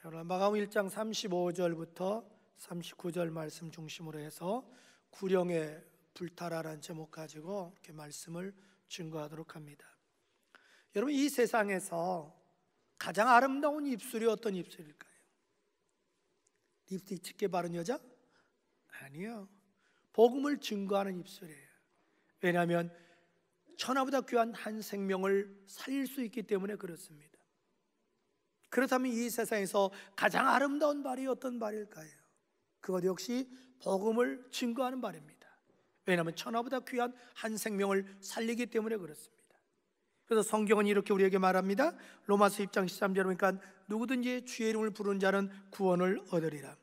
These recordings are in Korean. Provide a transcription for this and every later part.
마가복음 1장 35절부터 39절 말씀 중심으로 해서 구령의 불타라라는 제목 가지고 이렇게 말씀을 증거하도록 합니다. 여러분, 이 세상에서 가장 아름다운 입술이 어떤 입술일까요? 립스틱 짙게 바른 여자? 아니요. 복음을 증거하는 입술이에요. 왜냐하면 천하보다 귀한 한 생명을 살릴 수 있기 때문에 그렇습니다. 그렇다면 이 세상에서 가장 아름다운 발이 어떤 발일까요? 그것 역시 복음을 증거하는 발입니다. 왜냐하면 천하보다 귀한 한 생명을 살리기 때문에 그렇습니다. 그래서 성경은 이렇게 우리에게 말합니다. 로마서 10장 13절 보니까 누구든지 주의 이름을 부르는 자는 구원을 얻으리라.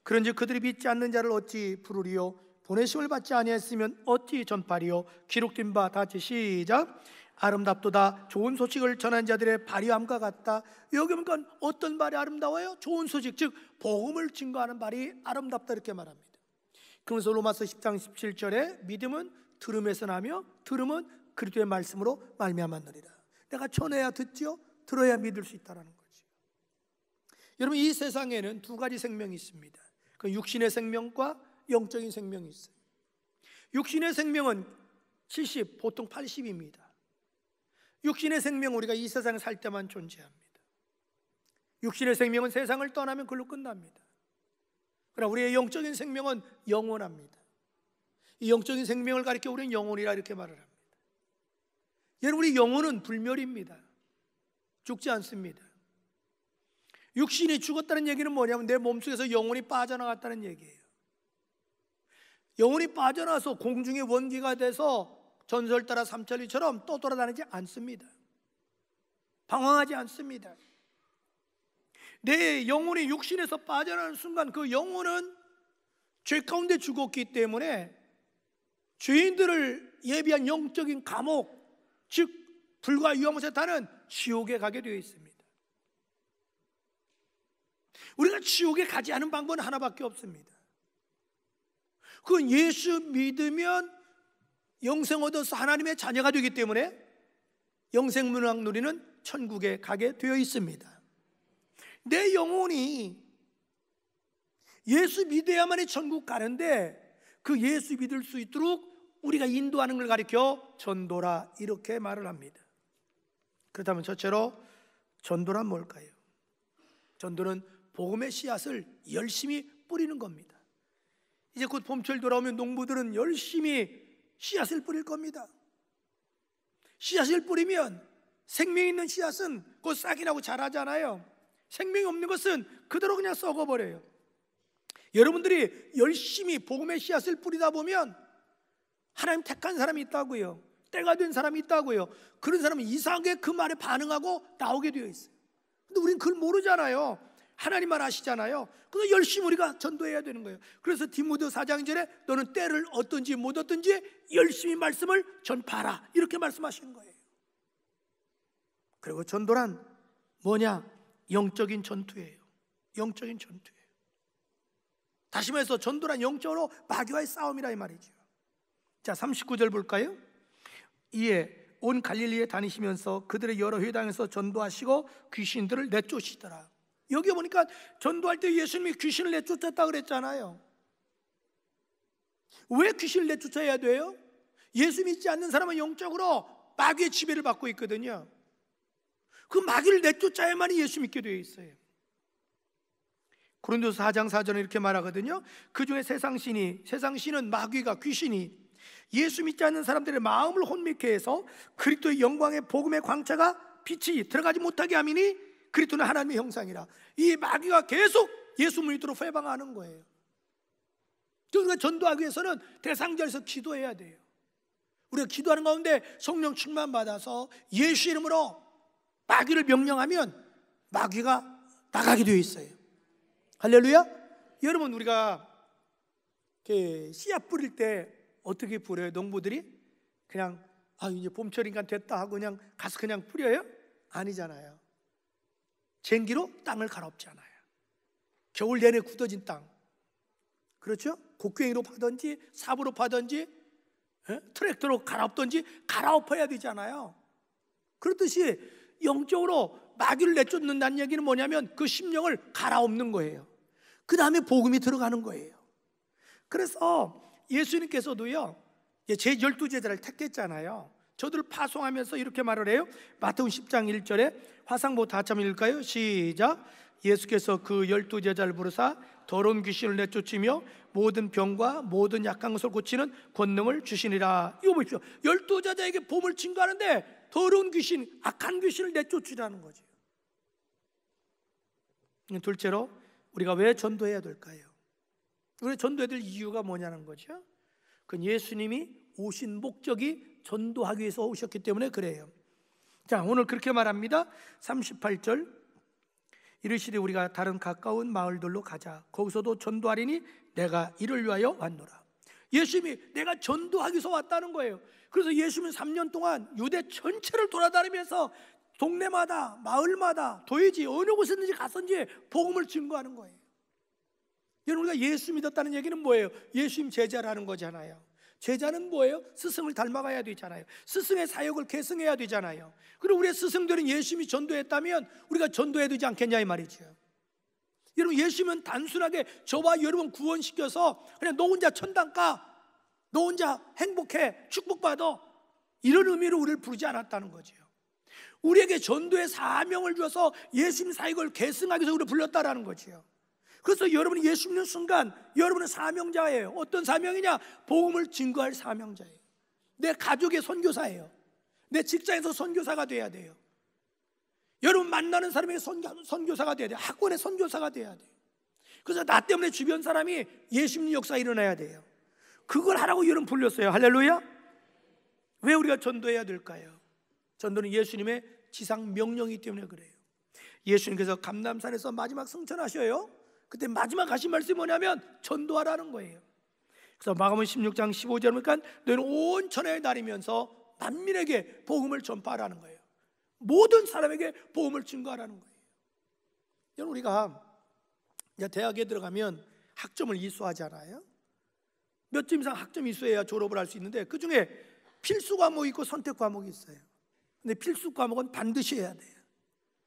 그런즉 그들이 믿지 않는 자를 어찌 부르리요? 보내심을 받지 아니했으면 어찌 전파리요? 기록된 바 다 같이 시작. 아름답도다. 좋은 소식을 전한 자들의 발이함과 같다. 여기 보니까 어떤 발이 아름다워요? 좋은 소식, 즉 복음을 증거하는 발이 아름답다 이렇게 말합니다. 그러면서 로마서 10장 17절에 믿음은 들음에서 나며 들음은 그리스도의 말씀으로 말미암았느니라. 내가 전해야 듣지요, 들어야 믿을 수 있다는 거죠. 여러분, 이 세상에는 두 가지 생명이 있습니다. 그 육신의 생명과 영적인 생명이 있어요. 육신의 생명은 70, 보통 80입니다. 육신의 생명은 우리가 이 세상에 살 때만 존재합니다. 육신의 생명은 세상을 떠나면 그걸로 끝납니다. 그러나 우리의 영적인 생명은 영원합니다. 이 영적인 생명을 가리켜 우리는 영혼이라 이렇게 말을 합니다. 여러분, 우리 영혼은 불멸입니다. 죽지 않습니다. 육신이 죽었다는 얘기는 뭐냐면 내 몸속에서 영혼이 빠져나갔다는 얘기예요. 영혼이 빠져나와서 공중의 원기가 돼서 전설 따라 삼천리처럼 또 돌아다니지 않습니다. 방황하지 않습니다. 내 영혼이 육신에서 빠져나가는 순간 그 영혼은 죄 가운데 죽었기 때문에 죄인들을 예비한 영적인 감옥, 즉 불과 유황못에 타는 지옥에 가게 되어 있습니다. 우리가 지옥에 가지 않은 방법은 하나밖에 없습니다. 그건 예수 믿으면 영생 얻어서 하나님의 자녀가 되기 때문에 영생문학 누리는 천국에 가게 되어 있습니다. 내 영혼이 예수 믿어야만이 천국 가는데 그 예수 믿을 수 있도록 우리가 인도하는 걸 가리켜 전도라 이렇게 말을 합니다. 그렇다면 첫째로 전도란 뭘까요? 전도는 복음의 씨앗을 열심히 뿌리는 겁니다. 이제 곧 봄철 돌아오면 농부들은 열심히 씨앗을 뿌릴 겁니다. 씨앗을 뿌리면 생명 있는 씨앗은 곧 싹이 나고 자라잖아요. 생명이 없는 것은 그대로 그냥 썩어버려요. 여러분들이 열심히 복음의 씨앗을 뿌리다 보면 하나님 택한 사람이 있다고요. 때가 된 사람이 있다고요. 그런 사람은 이상하게 그 말에 반응하고 나오게 되어 있어요. 근데 우리는 그걸 모르잖아요. 하나님만 아시잖아요. 그래서 열심히 우리가 전도해야 되는 거예요. 그래서 디모데 4장 전에 너는 때를 얻든지 못 얻든지 열심히 말씀을 전파하라 이렇게 말씀하시는 거예요. 그리고 전도란 뭐냐? 영적인 전투예요. 영적인 전투예요. 다시 말해서 전도란 영적으로 마귀와의 싸움이라 이 말이죠. 자, 39절 볼까요? 이에 온 갈릴리에 다니시면서 그들의 여러 회당에서 전도하시고 귀신들을 내쫓으시더라. 여기 보니까 전도할 때 예수님이 귀신을 내쫓았다 그랬잖아요. 왜 귀신을 내쫓아야 돼요? 예수 믿지 않는 사람은 영적으로 마귀의 지배를 받고 있거든요. 그 마귀를 내쫓아야만이 예수 믿게 되어 있어요. 고린도서 4장 4절에 이렇게 말하거든요. 그 중에 세상신은 마귀가 귀신이 예수 믿지 않는 사람들의 마음을 혼미케 해서 그리스도의 영광의 복음의 광채가 빛이 들어가지 못하게 함이니 그리스도는 하나님의 형상이라. 이 마귀가 계속 예수 믿도록 회방하는 거예요. 우리가 전도하기 위해서는 대상자에서 기도해야 돼요. 우리가 기도하는 가운데 성령 충만 받아서 예수 이름으로 마귀를 명령하면 마귀가 나가게 되어 있어요. 할렐루야. 여러분, 우리가 씨앗 뿌릴 때 어떻게 뿌려요? 농부들이 그냥 이제 봄철이니까 됐다 하고 그냥 가서 그냥 뿌려요? 아니잖아요. 쟁기로 땅을 갈아엎잖아요. 겨울 내내 굳어진 땅, 그렇죠? 곡괭이로 파든지 삽으로 파든지 트랙터로 갈아엎든지 갈아엎어야 되잖아요. 그렇듯이 영적으로 마귀를 내쫓는다는 얘기는 뭐냐면 그 심령을 갈아엎는 거예요. 그 다음에 복음이 들어가는 거예요. 그래서 예수님께서도요, 제 12제자를 택했잖아요. 저들을 파송하면서 이렇게 말을 해요. 마태복음 10장 1절에 화상보 다 한번 읽을까요? 시작. 예수께서 그 12제자를 부르사 더러운 귀신을 내쫓으며 모든 병과 모든 약한 것을 고치는 권능을 주시니라. 이거 보십시오. 12제자에게 복음을 증거하는데 더러운 귀신, 악한 귀신을 내쫓으라는 거죠. 둘째로 우리가 왜 전도해야 될까요? 우리 전도해야 될 이유가 뭐냐는 거죠. 그건 예수님이 오신 목적이 전도하기 위해서 오셨기 때문에 그래요. 자, 오늘 그렇게 말합니다. 38절 이르시되 우리가 다른 가까운 마을들로 가자. 거기서도 전도하리니 내가 이를 위하여 왔노라. 예수님이 내가 전도하기 위해서 왔다는 거예요. 그래서 예수님은 3년 동안 유대 전체를 돌아다니면서 동네마다 마을마다 도회지 어느 곳에든지 갔든지 복음을 증거하는 거예요. 여러분, 우리가 예수 믿었다는 얘기는 뭐예요? 예수님 제자라는 거잖아요. 제자는 뭐예요? 스승을 닮아가야 되잖아요. 스승의 사역을 계승해야 되잖아요. 그리고 우리의 스승들은 예수님이 전도했다면 우리가 전도해야 되지 않겠냐 이 말이죠. 여러분, 예수님은 단순하게 저와 여러분 구원시켜서 그냥 너 혼자 천당 가, 너 혼자 행복해, 축복받아, 이런 의미로 우리를 부르지 않았다는 거죠. 우리에게 전도의 사명을 주어서 예수님 사역을 계승하기 위해서 우리를 불렀다라는 거죠. 그래서 여러분이 예수 믿는 순간 여러분은 사명자예요. 어떤 사명이냐? 복음을 증거할 사명자예요. 내 가족의 선교사예요. 내 직장에서 선교사가 돼야 돼요. 여러분 만나는 사람에게 선교사가 돼야 돼요. 학원의 선교사가 돼야 돼요. 그래서 나 때문에 주변 사람이 예수 믿는 역사가 일어나야 돼요. 그걸 하라고 여러분 불렸어요. 할렐루야. 왜 우리가 전도해야 될까요? 전도는 예수님의 지상 명령이기 때문에 그래요. 예수님께서 감람산에서 마지막 승천하셔요. 그때 마지막 하신 말씀이 뭐냐면 전도하라는 거예요. 그래서 마가복음 16장 15절 보니까 너희는 온 천하에 다니면서 만민에게 복음을 전파하라는 거예요. 모든 사람에게 복음을 증거하라는 거예요. 여러분, 우리가 이제 대학에 들어가면 학점을 이수하잖아요. 몇 점 이상 학점 이수해야 졸업을 할 수 있는데 그 중에 필수 과목이 있고 선택 과목이 있어요. 근데 필수 과목은 반드시 해야 돼요.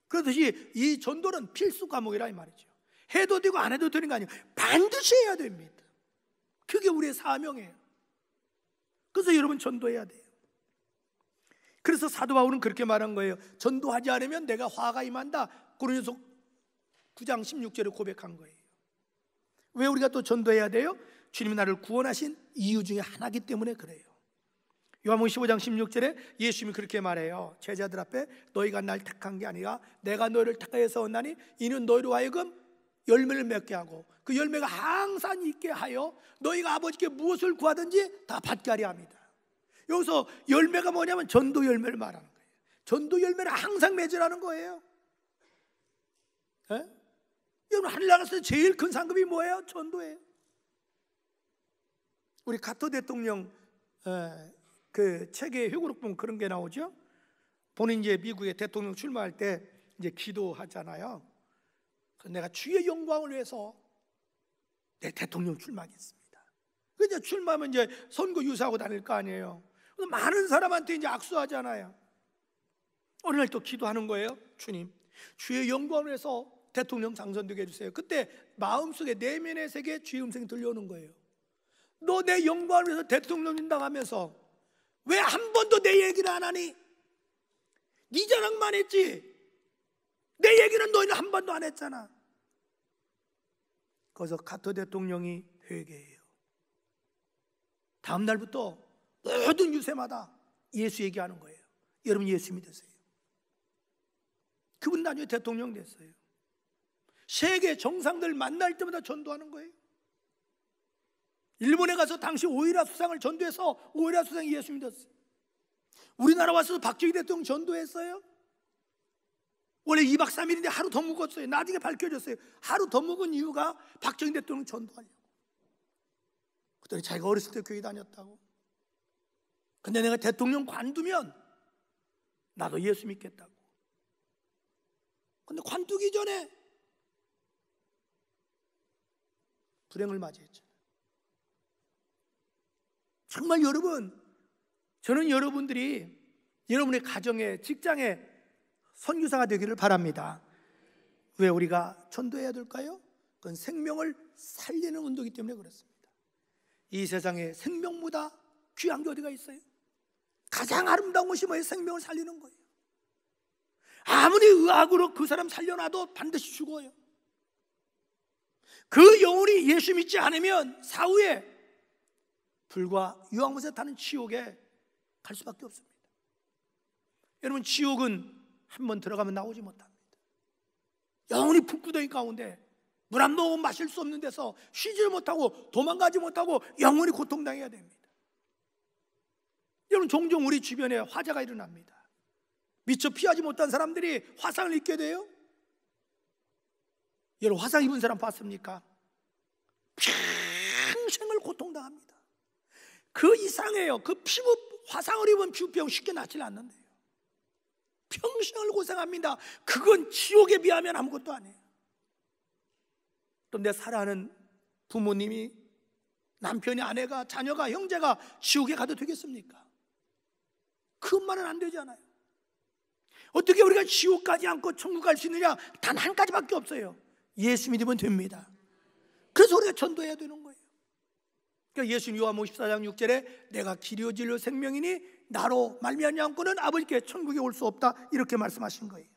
그렇듯이 이 전도는 필수 과목이라 이 말이죠. 해도 되고 안 해도 되는 거 아니에요. 반드시 해야 됩니다. 그게 우리의 사명이에요. 그래서 여러분 전도해야 돼요. 그래서 사도 바울은 그렇게 말한 거예요. 전도하지 않으면 내가 화가 임한다. 고린도서 9장 16절에 고백한 거예요. 왜 우리가 또 전도해야 돼요? 주님이 나를 구원하신 이유 중에 하나이기 때문에 그래요. 요한복음 15장 16절에 예수님이 그렇게 말해요. 제자들 앞에 너희가 날 택한 게 아니라 내가 너희를 택하여서 왔나니 이는 너희로 하여금 열매를 맺게 하고 그 열매가 항상 있게 하여 너희가 아버지께 무엇을 구하든지 다 받게 하려 합니다. 여기서 열매가 뭐냐면 전도 열매를 말하는 거예요. 전도 열매를 항상 맺으라는 거예요. 에? 여러분, 하늘나라에서 제일 큰 상급이 뭐예요? 전도예요. 우리 카터 대통령 그 책에 회고록 보면 그런 게 나오죠. 본인 이제 미국에 대통령 출마할 때 이제 기도하잖아요. 그래서 내가 주의 영광을 위해서 내 대통령 출마하겠습니다. 그래서 출마하면 이제 선거 유세하고 다닐 거 아니에요. 그래서 많은 사람한테 이제 악수하잖아요. 어느 날 또 기도하는 거예요. 주님, 주의 영광을 위해서 대통령 당선되게 해주세요. 그때 마음속에 내면의 세계에 주의 음성이 들려오는 거예요. 너 내 영광을 위해서 대통령 된다고 왜 한 번도 내 얘기를 안 하니? 네 자랑만 했지 내 얘기는 너희는 한 번도 안 했잖아. 거기서 카터 대통령이 회개해요. 다음 날부터 모든 유세마다 예수 얘기하는 거예요. 여러분 예수 믿으세요. 그분 나중에 대통령 됐어요. 세계 정상들 만날 때마다 전도하는 거예요. 일본에 가서 당시 오이라 수상을 전도해서 오이라 수상이 예수 믿었어요. 우리나라 와서 박정희 대통령 전도했어요. 원래 2박 3일인데 하루 더 묵었어요. 나중에 밝혀졌어요. 하루 더 묵은 이유가 박정희 대통령 전도하려고. 그랬더니 자기가 어렸을 때 교회 다녔다고. 근데 내가 대통령 관두면 나도 예수 믿겠다고. 근데 관두기 전에 불행을 맞이했죠. 정말 여러분, 저는 여러분들이 여러분의 가정에, 직장에 선교사가 되기를 바랍니다. 왜 우리가 전도해야 될까요? 그건 생명을 살리는 운동이기 때문에 그렇습니다. 이 세상에 생명보다 귀한 게 어디가 있어요? 가장 아름다운 것이 뭐예요? 생명을 살리는 거예요. 아무리 의학으로 그 사람 살려놔도 반드시 죽어요. 그 영혼이 예수 믿지 않으면 사후에 불과 유황못에 타는 지옥에 갈 수밖에 없습니다. 여러분, 지옥은 한번 들어가면 나오지 못합니다. 영혼이 불구덩이 가운데 물 한 모금 마실 수 없는 데서 쉬지 못하고 도망가지 못하고 영원히 고통당해야 됩니다. 여러분, 종종 우리 주변에 화재가 일어납니다. 미처 피하지 못한 사람들이 화상을 입게 돼요. 여러분, 화상 입은 사람 봤습니까? 평생을 고통당합니다. 그 이상해요. 그 피부, 화상을 입은 피부병 쉽게 낫질 않는데요. 평생을 고생합니다. 그건 지옥에 비하면 아무것도 아니에요. 또 내 사랑하는 부모님이, 남편이, 아내가, 자녀가, 형제가 지옥에 가도 되겠습니까? 그것만은 안 되잖아요. 어떻게 우리가 지옥 가지 않고 천국 갈 수 있느냐? 단 한 가지밖에 없어요. 예수 믿으면 됩니다. 그래서 우리가 전도해야 되는 거예요. 그러니까 예수님 요한복음 14장 6절에 내가 길이요 진리요 생명이니 나로 말미암지 않고는 아버지께 천국에 올 수 없다, 이렇게 말씀하신 거예요.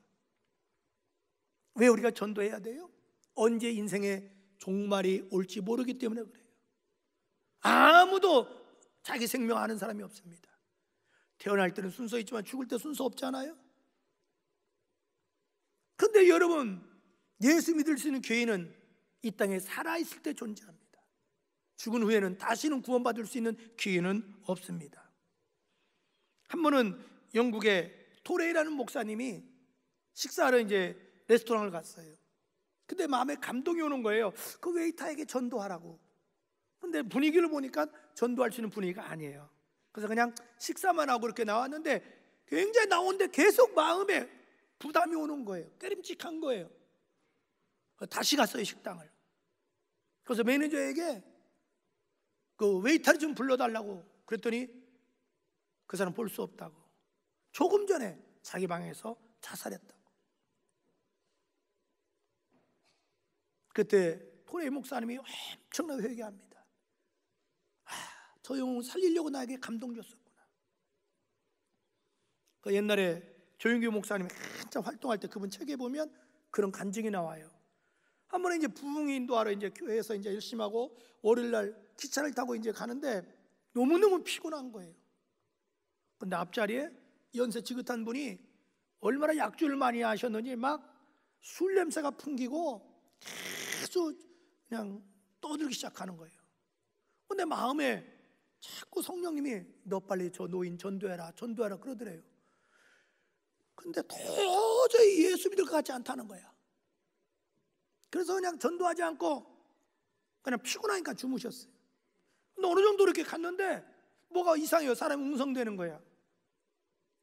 왜 우리가 전도해야 돼요? 언제 인생의 종말이 올지 모르기 때문에 그래요. 아무도 자기 생명 아는 사람이 없습니다. 태어날 때는 순서 있지만 죽을 때 순서 없잖아요. 근데 여러분, 예수 믿을 수 있는 교회는 이 땅에 살아있을 때 존재합니다. 죽은 후에는 다시는 구원받을 수 있는 기회는 없습니다. 한 번은 영국의 토레이라는 목사님이 식사하러 이제 레스토랑을 갔어요. 근데 마음에 감동이 오는 거예요. 그 웨이터에게 전도하라고. 근데 분위기를 보니까 전도할 수 있는 분위기가 아니에요. 그래서 그냥 식사만 하고 그렇게 나왔는데 굉장히 나오는데 계속 마음에 부담이 오는 거예요. 깨림칙한 거예요. 다시 갔어요, 식당을. 그래서 매니저에게 그 웨이터를 좀 불러달라고 그랬더니 그 사람 볼 수 없다고. 조금 전에 자기 방에서 자살했다고. 그때 토레이 목사님이 엄청나게 회개합니다. 저 영혼 살리려고 나에게 감동 줬었구나. 그 옛날에 조용규 목사님이 한참 활동할 때 그분 책에 보면 그런 간증이 나와요. 한 번에 이제 부흥 인도하러 이제 교회에서 이제 열심히 하고 월요일 날 기차를 타고 이제 가는데 너무너무 피곤한 거예요. 근데 앞자리에 연세 지긋한 분이 얼마나 약주를 많이 하셨는지 막 술 냄새가 풍기고 계속 그냥 떠들기 시작하는 거예요. 근데 마음에 자꾸 성령님이 너 빨리 저 노인 전도해라 그러더래요. 근데 도저히 예수 믿을 것 같지 않다는 거야. 그래서 그냥 전도하지 않고 그냥 피곤하니까 주무셨어요. 근데 어느 정도 이렇게 갔는데 뭐가 이상해요. 사람이 웅성대는 거야.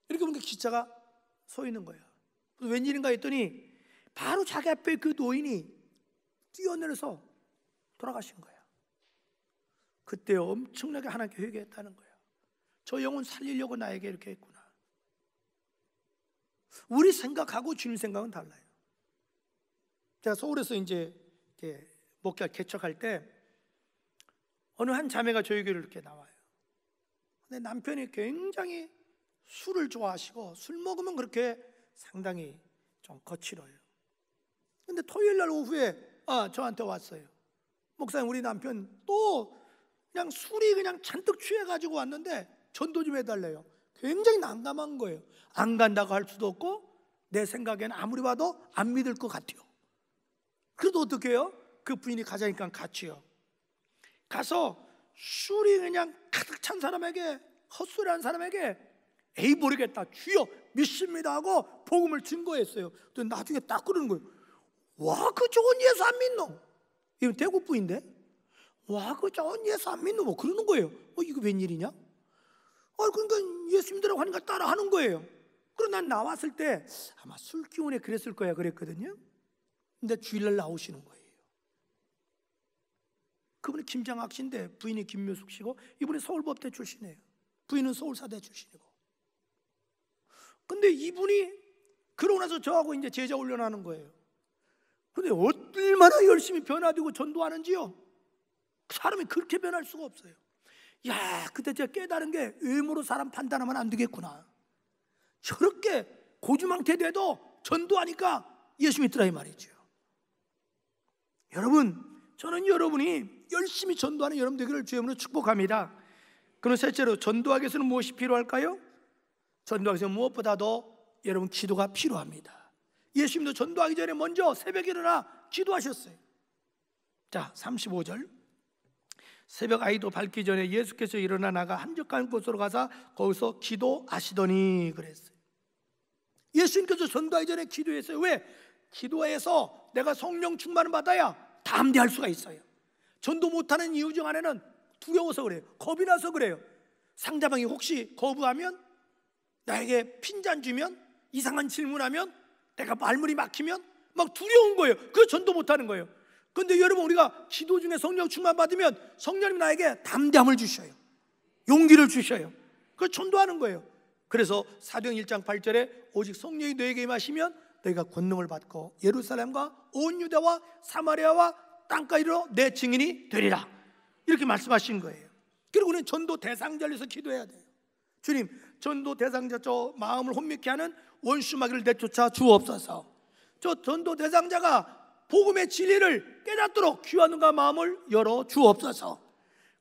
이렇게 보니까 기차가 서 있는 거야. 그래서 웬일인가 했더니 바로 자기 앞에 그 노인이 뛰어내려서 돌아가신 거야. 그때 엄청나게 하나님께 회개했다는 거야. 저 영혼 살리려고 나에게 이렇게 했구나. 우리 생각하고 주님 생각은 달라요. 제가 서울에서 이제 목회 개척할 때 어느 한 자매가 저희 교회를 이렇게 나와요. 근데 남편이 굉장히 술을 좋아하시고 술 먹으면 그렇게 상당히 좀 거칠어요. 근데 토요일 날 오후에 저한테 왔어요. 목사님, 우리 남편 또 그냥 술이 그냥 잔뜩 취해가지고 왔는데 전도 좀 해달래요. 굉장히 난감한 거예요. 안 간다고 할 수도 없고 내 생각에는 아무리 봐도 안 믿을 것 같아요. 그래도 어떻게 해요? 그 부인이 가자니까 같이요. 가서 술이 그냥 가득 찬 사람에게, 헛소리한 사람에게 에이 모르겠다, 주여 믿습니다 하고 복음을 증거했어요. 또 나중에 딱 그러는 거예요. 와, 그 좋은 예수 안 믿노? 이거 대구 부인데? 와, 그 좋은 예수 안 믿노? 뭐 그러는 거예요. 이거 웬일이냐? 그러니까 예수 믿으라고 하니까 따라 하는 거예요. 그리고 난 나왔을 때 아마 술 기운에 그랬을 거야 그랬거든요. 근데 주일날 나오시는 거예요. 그분이 김장학 씨인데 부인이 김묘숙 씨고 이분이 서울법대 출신이에요. 부인은 서울사대 출신이고. 근데 이분이 그러고 나서 저하고 이제 제자 훈련하는 거예요. 근데 얼마나 열심히 변화되고 전도하는지요. 사람이 그렇게 변할 수가 없어요. 야, 그때 제가 깨달은 게 외모로 사람 판단하면 안 되겠구나. 저렇게 고주망태 돼도 전도하니까 예수 믿더라 이 말이죠. 여러분, 저는 여러분이 열심히 전도하는 여러분 되기를 주의 이름으로 축복합니다. 그럼 셋째로, 전도하기 위해서는 무엇이 필요할까요? 전도하기 위해서는 무엇보다도 여러분 기도가 필요합니다. 예수님도 전도하기 전에 먼저 새벽에 일어나 기도하셨어요. 자, 35절. 새벽 아이도 밝기 전에 예수께서 일어나 나가 한적한 곳으로 가서 거기서 기도하시더니 그랬어요. 예수님께서 전도하기 전에 기도했어요. 왜? 기도해서 내가 성령 충만을 받아야 담대할 수가 있어요. 전도 못하는 이유 중 하나는 두려워서 그래요. 겁이 나서 그래요. 상대방이 혹시 거부하면, 나에게 핀잔 주면, 이상한 질문하면, 내가 말문이 막히면 막 두려운 거예요. 그래서 전도 못하는 거예요. 그런데 여러분, 우리가 기도 중에 성령 충만 받으면 성령님 나에게 담대함을 주셔요. 용기를 주셔요. 그래서 전도하는 거예요. 그래서 사도행 1장 8절에 오직 성령이 너에게 임하시면 너희가 권능을 받고 예루살렘과 온 유다와 사마리아와 땅까지 이르러 내 증인이 되리라, 이렇게 말씀하신 거예요. 그리고 우리는 전도 대상자를 위해서 기도해야 돼요. 주님, 전도 대상자 저 마음을 혼미케 하는 원수 마귀를 내쫓아 주옵소서. 저 전도 대상자가 복음의 진리를 깨닫도록 귀와 눈과 마음을 열어 주옵소서.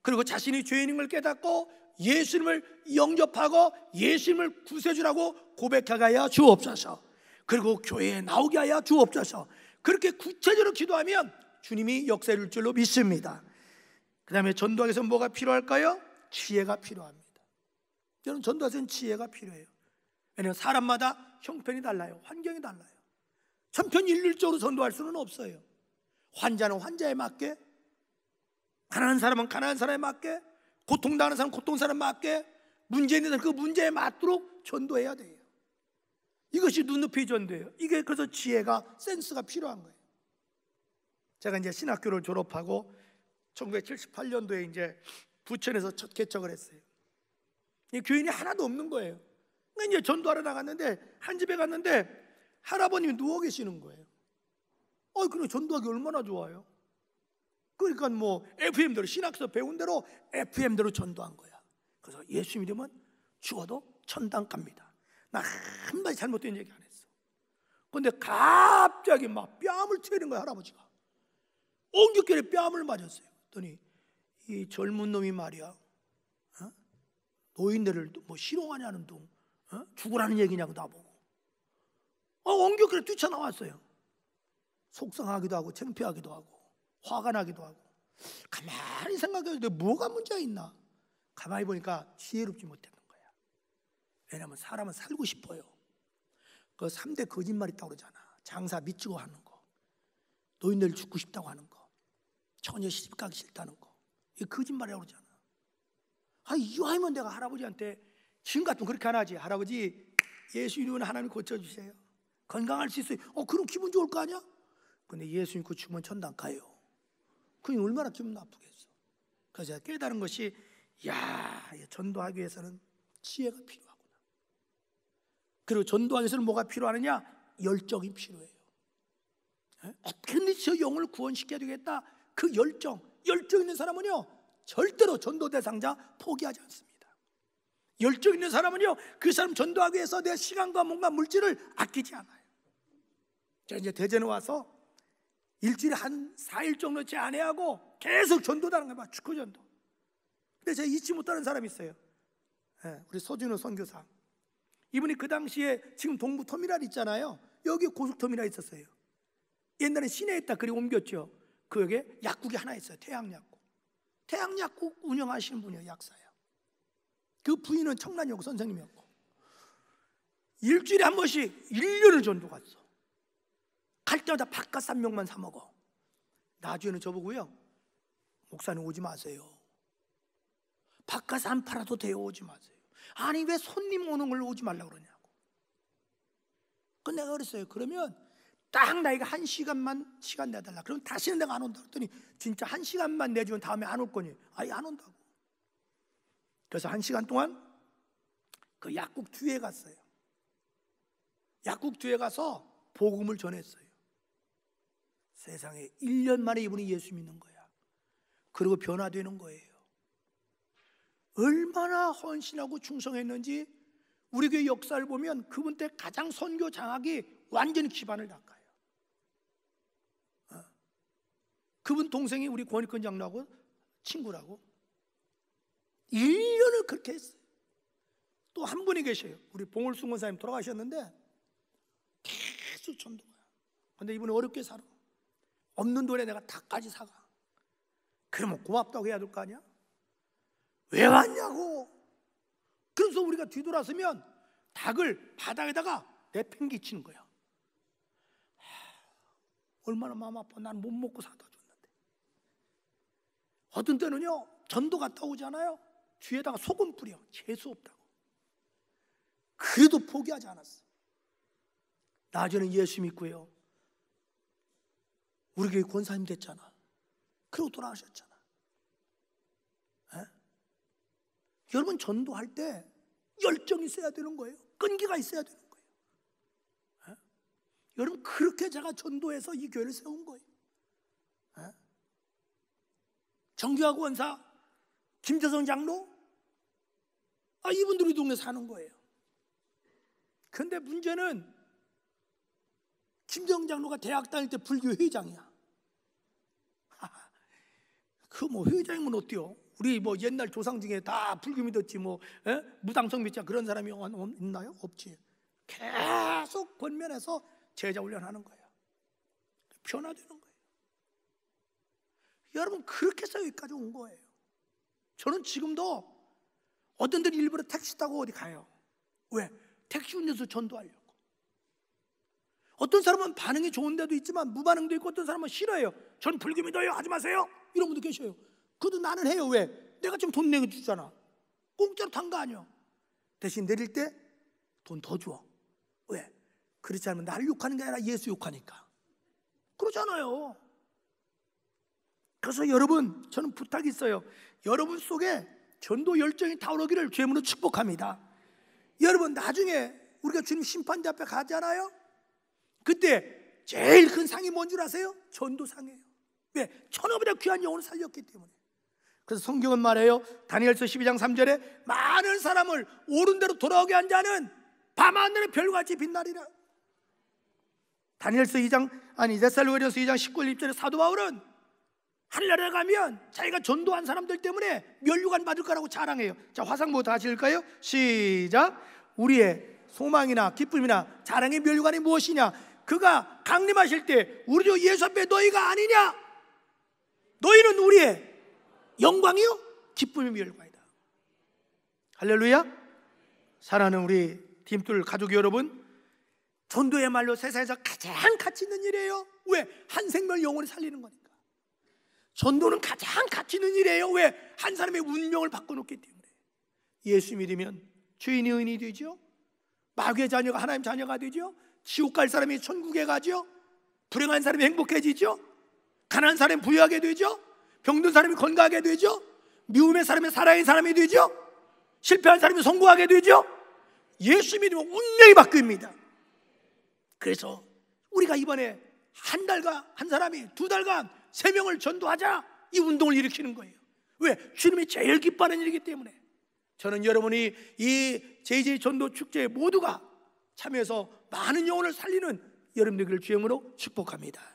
그리고 자신이 죄인인 걸 깨닫고 예수님을 영접하고 예수님을 구세주라고 고백하게 하여 주옵소서. 그리고 교회에 나오게 하여 주옵소서. 그렇게 구체적으로 기도하면 주님이 역사일 줄로 믿습니다. 그 다음에 전도하기 위해서 뭐가 필요할까요? 지혜가 필요합니다. 저는 전도하기 위해서는 지혜가 필요해요. 왜냐하면 사람마다 형편이 달라요. 환경이 달라요. 천편일률적으로 전도할 수는 없어요. 환자는 환자에 맞게, 가난한 사람은 가난한 사람에 맞게, 고통당하는 사람은 고통사람에 맞게, 문제 있는 사람은 그 문제에 맞도록 전도해야 돼요. 이것이 눈높이 전도예요. 이게 그래서 지혜가, 센스가 필요한 거예요. 제가 이제 신학교를 졸업하고 1978년도에 이제 부천에서 첫 개척을 했어요. 교인이 하나도 없는 거예요. 그러니까 이제 전도하러 나갔는데 한 집에 갔는데 할아버님이 누워 계시는 거예요. 그럼 전도하기 얼마나 좋아요. 그러니까 뭐 FM대로, 신학서 배운 대로 FM대로 전도한 거야. 그래서 예수 믿으면 죽어도 천당 갑니다. 나 한마디 잘못된 얘기 안 했어. 근데 갑자기 막 뺨을 때리는 거야, 할아버지가. 옹격결에 뺨을 맞았어요. 그랬더니 이 젊은 놈이 말이야, 노인들을 뭐 희롱하냐는 둥, 죽으라는 얘기냐고 나보고 옹격결에 뛰쳐나왔어요. 속상하기도 하고 창피하기도 하고 화가 나기도 하고. 가만히 생각해도 뭐가 문제가 있나? 가만히 보니까 지혜롭지 못했는 거야. 왜냐하면 사람은 살고 싶어요. 그 3대 거짓말 있다고 그러잖아. 장사 미치고 하는 거, 노인들 죽고 싶다고 하는 거, 처녀 시집 가기 싫다는 거, 이게 거짓말이라고 그러잖아. 이왕이면 내가 할아버지한테, 지금 같으면 그렇게 안 하지. 할아버지, 예수 이름으로 하나님 고쳐주세요. 건강할 수 있어요. 그럼 기분 좋을 거 아니야? 근데 예수 믿고 죽으면 천당 가요. 그게 얼마나 기분 나쁘겠어. 그래서 제가 깨달은 것이, 전도하기 위해서는 지혜가 필요하구나. 그리고 전도하기 위해서는 뭐가 필요하느냐? 열정이 필요해요. 어떻게든지 저 영을 구원시켜야 되겠다. 그 열정 있는 사람은요 절대로 전도 대상자 포기하지 않습니다. 열정 있는 사람은요 그 사람 전도하기 위해서 내 시간과 몸과 물질을 아끼지 않아요. 제가 이제 대전에 와서 일주일에 한 4일 정도 제 아내하고 계속 전도다는 거예요. 축구 전도. 근데 제가 잊지 못하는 사람이 있어요. 우리 서준호 선교사. 이분이 그 당시에 지금 동부터미널 있잖아요. 여기 고속터미널 있었어요. 옛날에 시내에 있다 그리 옮겼죠. 그 여기에 약국이 하나 있어요. 태양약국. 태양약국 운영하시는 분이에요. 약사예요. 그 부인은 청란여고 선생님이었고, 일주일에 한 번씩 1년을 전도 갔어. 갈 때마다 바깥 쌈명만 사 먹어. 나중에는 저보고요, 목사님 오지 마세요. 바깥 안 팔아도 돼요. 오지 마세요. 아니 왜 손님 오는 걸 오지 말라고 그러냐고. 그 내가 그랬어요. 그러면 딱 나에게 1시간만 시간 내달라. 그럼 다시는 내가 안 온다. 그랬더니 진짜 1시간만 내주면 다음에 안 올 거니? 아예 안 온다고. 그래서 1시간 동안 그 약국 뒤에 갔어요. 약국 뒤에 가서 복음을 전했어요. 세상에 1년 만에 이분이 예수 믿는 거야. 그리고 변화되는 거예요. 얼마나 헌신하고 충성했는지 우리 교회 역사를 보면 그분 때 가장 선교 장학이 완전히 기반을 닦아요. 그분 동생이 우리 권익근 장로하고 친구라고 1년을 그렇게 했어요. 또 한 분이 계셔요. 우리 봉을순 권사님 돌아가셨는데 계속 전도가. 근데 이분이 어렵게 살아. 없는 돈에 내가 닭까지 사가. 그러면 고맙다고 해야 될 거 아니야? 왜 왔냐고. 그래서 우리가 뒤돌아서면 닭을 바닥에다가 내팽개치는 거야. 얼마나 마음 아파. 난 못 먹고 사다 줬는데. 어떤 때는요, 전도 갔다 오잖아요. 뒤에다가 소금 뿌려. 재수 없다고. 그래도 포기하지 않았어. 나중에는 예수 믿고요, 우리 교회 권사님 됐잖아. 그리고 돌아가셨잖아. 에? 여러분, 전도할 때 열정이 있어야 되는 거예요. 끈기가 있어야 되는 거예요. 에? 여러분, 그렇게 제가 전도해서 이 교회를 세운 거예요. 에? 정규학 원사, 김재성 장로, 이분들이 동네 사는 거예요. 근데 문제는 김재성 장로가 대학 다닐 때 불교 회장이야. 그 뭐 회장이면 어때요? 우리 뭐 옛날 조상 중에 다 불교 믿었지 뭐 무당성 믿자 그런 사람이 있나요? 없지. 계속 권면해서 제자 훈련하는 거예요. 변화되는 거예요. 여러분, 그렇게 해서 여기까지 온 거예요. 저는 지금도 어떤 분들이 일부러 택시 타고 어디 가요. 왜? 택시 운전수 전도하려고. 어떤 사람은 반응이 좋은 데도 있지만 무반응도 있고, 어떤 사람은 싫어해요. 전 불교 믿어요, 하지 마세요, 이런 분도 계셔요. 그래도 나는 해요. 왜? 내가 좀 돈 내고 주잖아. 공짜로 탄 거 아니야. 대신 내릴 때 돈 더 줘. 왜? 그렇지 않으면 나를 욕하는 게 아니라 예수 욕하니까. 그러잖아요. 그래서 여러분, 저는 부탁이 있어요. 여러분 속에 전도 열정이 타오르기를 주님으로 축복합니다. 여러분, 나중에 우리가 주님 심판대 앞에 가잖아요. 그때 제일 큰 상이 뭔 줄 아세요? 전도상이에요. 왜? 천하보다 귀한 영혼을 살렸기 때문에. 그래서 성경은 말해요. 다니엘서 12장 3절에 많은 사람을 옳은 대로 돌아오게 한 자는 밤하늘의 별같이 빛나리라. 다니엘서 2장, 데살로니가서 2장 19절 20절에 사도 바울은 하늘나라에 가면 자기가 전도한 사람들 때문에 면류관 받을 거라고 자랑해요. 자, 화상부터 다시 읽을까요? 시작. 우리의 소망이나 기쁨이나 자랑의 면류관이 무엇이냐? 그가 강림하실 때 우리 주 예수 앞에 너희가 아니냐? 너희는 우리의 영광이요 기쁨의 면류관이다. 할렐루야. 사랑하는 우리 팀들 가족 여러분, 전도야말로 세상에서 가장 가치 있는 일이에요. 왜? 한 생명 영혼을 살리는 거니까. 전도는 가장 가치 있는 일이에요. 왜? 한 사람의 운명을 바꿔놓기 때문에. 예수 믿으면 죄인이 의인이 되죠. 마귀의 자녀가 하나님 자녀가 되죠. 지옥 갈 사람이 천국에 가죠. 불행한 사람이 행복해지죠. 가난한 사람이 부유하게 되죠. 병든 사람이 건강하게 되죠. 미움의 사람이 사랑의 사람이 되죠. 실패한 사람이 성공하게 되죠. 예수 믿으면 운명이 바뀝니다. 그래서 우리가 이번에 한 사람이 2달간 3명을 전도하자, 이 운동을 일으키는 거예요. 왜? 주님이 제일 기뻐하는 일이기 때문에. 저는 여러분이 이 JJ 전도 축제에 모두가 참여해서 많은 영혼을 살리는 여러분들 주임으로 축복합니다.